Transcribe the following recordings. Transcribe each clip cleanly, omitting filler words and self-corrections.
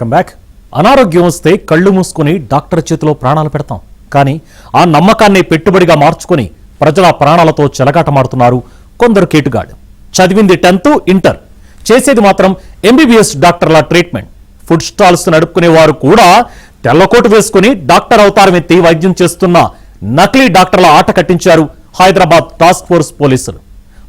Comeback. అనారోగ్యం వస్తే కళ్ళు మూసుకుని డాక్టర్ చేతిలో ప్రాణాలు పెడతాం. కానీ ఆ నమ్మకాన్ని పెట్టుబడిగా మార్చుకుని ప్రజల ప్రాణాలతో చెలగాటమాడుతున్నారు కొందరు కేటుగాడు. చదివింది 10th, ఇంటర్, చేసేది మాత్రం MBBS డాక్టర్ల ట్రీట్మెంట్. ఫుడ్ స్టాల్స్ నడుపుకునే వారు కూడా తెల్లకోటు వేసుకుని డాక్టర్ అవతారం ఎత్తి వైద్యం చేస్తున్న నకిలీ డాక్టర్ల ఆట కట్టించారు హైదరాబాద్ టాస్క్ ఫోర్స్ పోలీసులు.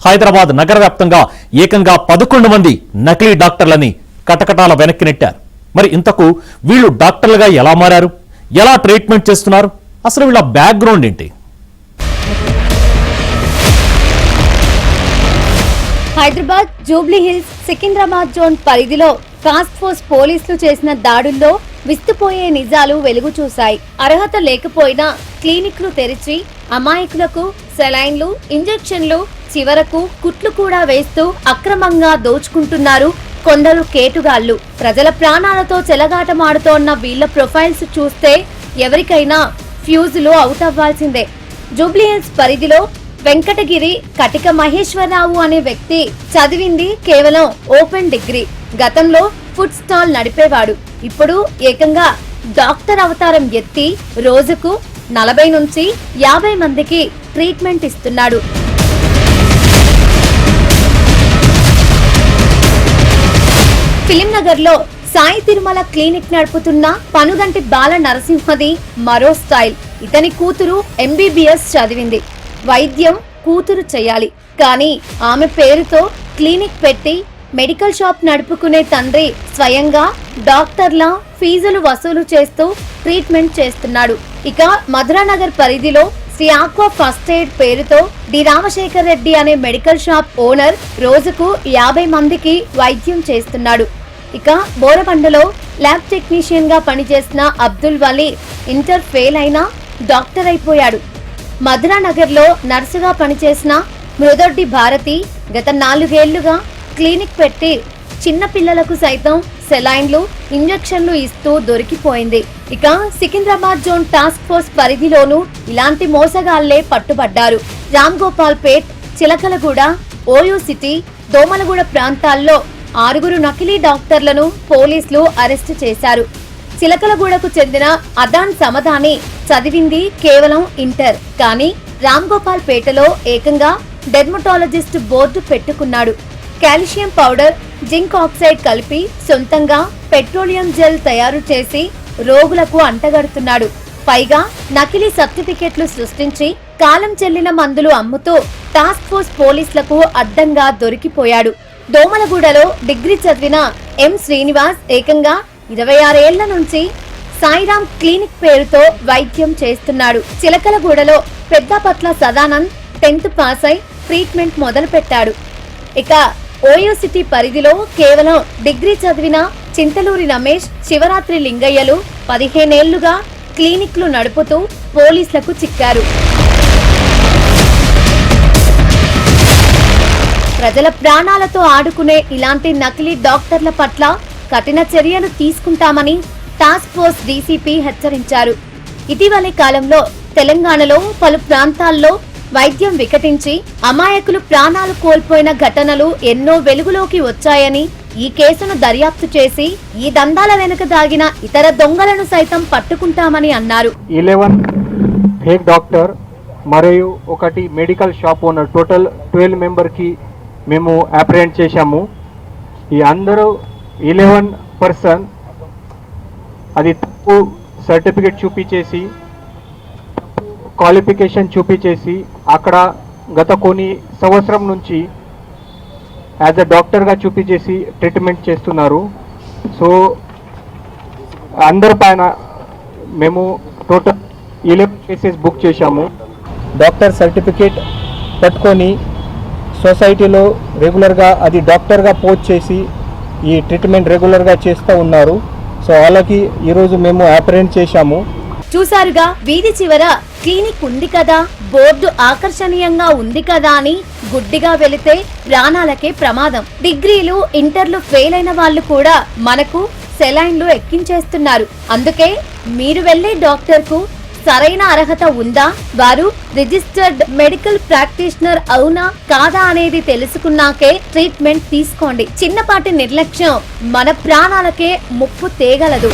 హైదరాబాద్ నగర వ్యాప్తంగా ఏకంగా 11 మంది నకిలీ డాక్టర్లని కటకటాల వెనక్కి నెట్టారు. మరి ఇంతకు వీళ్ళు డాక్టర్లుగా ఎలా మారారు, ఎలా ట్రీట్మెంట్ చేస్తున్నారు, అసలు వీళ్ళ బ్యాక్గ్రౌండ్ ఏంటి? Hyderabad Jubilee hills Secunderabad zone పరిధిలో టాస్క్ ఫోర్స్ పోలీసులు చేసిన దాడుల్లో విస్తుపోయే నిజాలు వెలుగు చూశాయి. అర్హత లేకపోయినా క్లినిక్లు తెరిచి అమాయకులకు సెలైన్లు, ఇంజెక్షన్లు, చివరకు కుట్లు కూడా వేస్తూ అక్రమంగా దోచుకుంటున్నారు కొందరు కేటుగాళ్లు. ప్రజల ప్రాణాలతో చెలగాటమాడుతోన్న వీళ్ల ప్రొఫైల్స్ చూస్తే ఎవరికైనా ఫ్యూజులు అవుట్ అవ్వాల్సిందే. జూబ్లీ హిల్స్ పరిధిలో వెంకటగిరి కటిక మహేశ్వరరావు అనే వ్యక్తి చదివింది కేవలం ఓపెన్ డిగ్రీ. గతంలో ఫుడ్ స్టాల్ నడిపేవాడు. ఇప్పుడు ఏకంగా డాక్టర్ అవతారం ఎత్తి రోజుకు 40 నుంచి 50 మందికి ట్రీట్మెంట్ ఇస్తున్నాడు. ఫిలిం నగర్ లో సాయి తిరుమల క్లినిక్ నడుపుతున్న పనుగంటి బాల నరసింహది మరో స్టైల్. ఇతని కూతురు MBBS చదివింది. వైద్యం కూతురు చేయాలి, కానీ ఆమె పేరుతో క్లినిక్ పెట్టి మెడికల్ షాప్ నడుపుకునే తండ్రి స్వయంగా డాక్టర్ల ఫీజులు వసూలు చేస్తూ ట్రీట్మెంట్ చేస్తున్నాడు. ఇక మధురానగర్ పరిధిలో శ్రీ ఆక్వా ఫస్ట్ ఎయిడ్ పేరుతో డి రామశేఖర్ రెడ్డి అనే మెడికల్ షాప్ ఓనర్ రోజుకు 50 మందికి వైద్యం చేస్తున్నాడు. ఇక బోరబండలో ల్యాబ్ టెక్నీషియన్ గా పనిచేసిన అబ్దుల్ వలీ ఇంటర్ ఫెయిల్ అయినా డాక్టర్ అయిపోయాడు. మధురానగర్ లో నర్సుగా పనిచేసిన మృదొడ్డి భారతి గత 4 ఏళ్లుగా క్లినిక్ పెట్టి చిన్న పిల్లలకు సైతం సెలైన్లు, ఇంజెక్షన్లు ఇస్తూ దొరికిపోయింది. ఇక సికింద్రాబాద్ జోన్ టాస్క్ ఫోర్స్ పరిధిలోనూ ఇలాంటి మోసగాళ్లే పట్టుబడ్డారు. రామ్ గోపాల్ పేట్, చిలకలగూడ, ఓయూ సిటీ, దోమలగూడ ప్రాంతాల్లో 6 నకిలీ డాక్టర్లను పోలీసులు అరెస్టు చేశారు. చిలకలగూడకు చెందిన అదాన్ సమదాని చదివింది కేవలం ఇంటర్, కానీ రామ్ గోపాల్ పేటలో ఏకంగా డెర్మటాలజిస్ట్ బోర్డు పెట్టుకున్నాడు. కాల్షియం పౌడర్, జింక్ ఆక్సైడ్ కలిపి సొంతంగా పెట్రోలియం జెల్ తయారు చేసి రోగులకు అంటగడుతున్నాడు. పైగా నకిలీ సర్టిఫికెట్లు సృష్టించి కాలం చెల్లిన మందులు అమ్ముతూ టాస్క్ ఫోర్స్ పోలీసులకు అడ్డంగా దొరికిపోయాడు. దోమలగూడలో డిగ్రీ చదివిన ఎం శ్రీనివాస్ ఏకంగా 26 ఏళ్ల నుంచి సాయిరామ్ క్లినిక్ పేరుతో వైద్యం చేస్తున్నాడు. చిలకలగూడలో పెద్దపట్ల సదానంద్ 10th పాస్ అయి ట్రీట్మెంట్ మొదలు పెట్టాడు. ఇక ఓయూ సిటీ పరిధిలో కేవలం డిగ్రీ చదివిన చింతలూరి రమేష్, శివరాత్రి లింగయ్యలు 15 ఏళ్లుగా క్లినిక్లు నడుపుతూ పోలీసులకు చిక్కారు. ప్రజల ప్రాణాలతో ఆడుకునే ఇలాంటి నకిలీ డాక్టర్ల పట్ల కఠిన చర్యలు తీసుకుంటామని టాస్క్ ఫోర్స్ డీసీపీ హెచ్చరించారు. ఇటీవలి కాలంలో తెలంగాణలో పలు ప్రాంతాల్లో వైద్యం వికటించి అమాయకులు ప్రాణాలు కోల్పోయిన ఘటనలు ఎన్నో వెలుగులోకి వచ్చాయని, ఈ కేసును దర్యాప్తు చేసి ఈ దందాల వెనుక దాగిన ఇతర దొంగలను సైతం పట్టుకుంటామని అన్నారు. 11 ఫేక్ డాక్టర్ మరియు ఒకటి మెడికల్ షాప్ ఓనర్, టోటల్ 12 మెంబర్కి మేము అప్రిహెండ్ చేశాము. ఈ అందరూ 11 పర్సన్ అది తప్పు సర్టిఫికేట్ చూపించేసి, క్వాలిఫికేషన్ చూపించేసి అక్కడ గత కొన్ని సంవత్సరం నుంచి యాజ్ అ డాక్టర్గా చూపించేసి ట్రీట్మెంట్ చేస్తున్నారు. సో అందరి పైన మేము టోటల్ 11 కేసెస్ బుక్ చేశాము. డాక్టర్ సర్టిఫికేట్ పట్టుకొని సొసైటీలో రెగ్యులర్గా అది డాక్టర్గా పోస్ట్ చేసి ఈ ట్రీట్మెంట్ రెగ్యులర్గా చేస్తూ ఉన్నారు. సో వాళ్ళకి ఈరోజు మేము అప్రిహెండ్ చేశాము. చూసారుగా, వీధి చివర క్లినిక్ ఉంది కదా, బోర్డు ఆకర్షణీయంగా ఉంది కదా అని గుడ్డిగా వెళితే ప్రాణాలకే ప్రమాదం. డిగ్రీలు, ఇంటర్లు ఫెయిల్ అయిన వాళ్ళు కూడా మనకు సెలైన్లు ఎక్కించేస్తున్నారు. అందుకే మీరు వెళ్లే డాక్టర్ కు సరైన అర్హత ఉందా, వారు రిజిస్టర్డ్ మెడికల్ ప్రాక్టీషనర్ అవునా కాదా అనేది తెలుసుకున్నాకే ట్రీట్మెంట్ తీసుకోండి. చిన్నపాటి నిర్లక్ష్యం మన ప్రాణాలకే ముప్పు తేగలదు.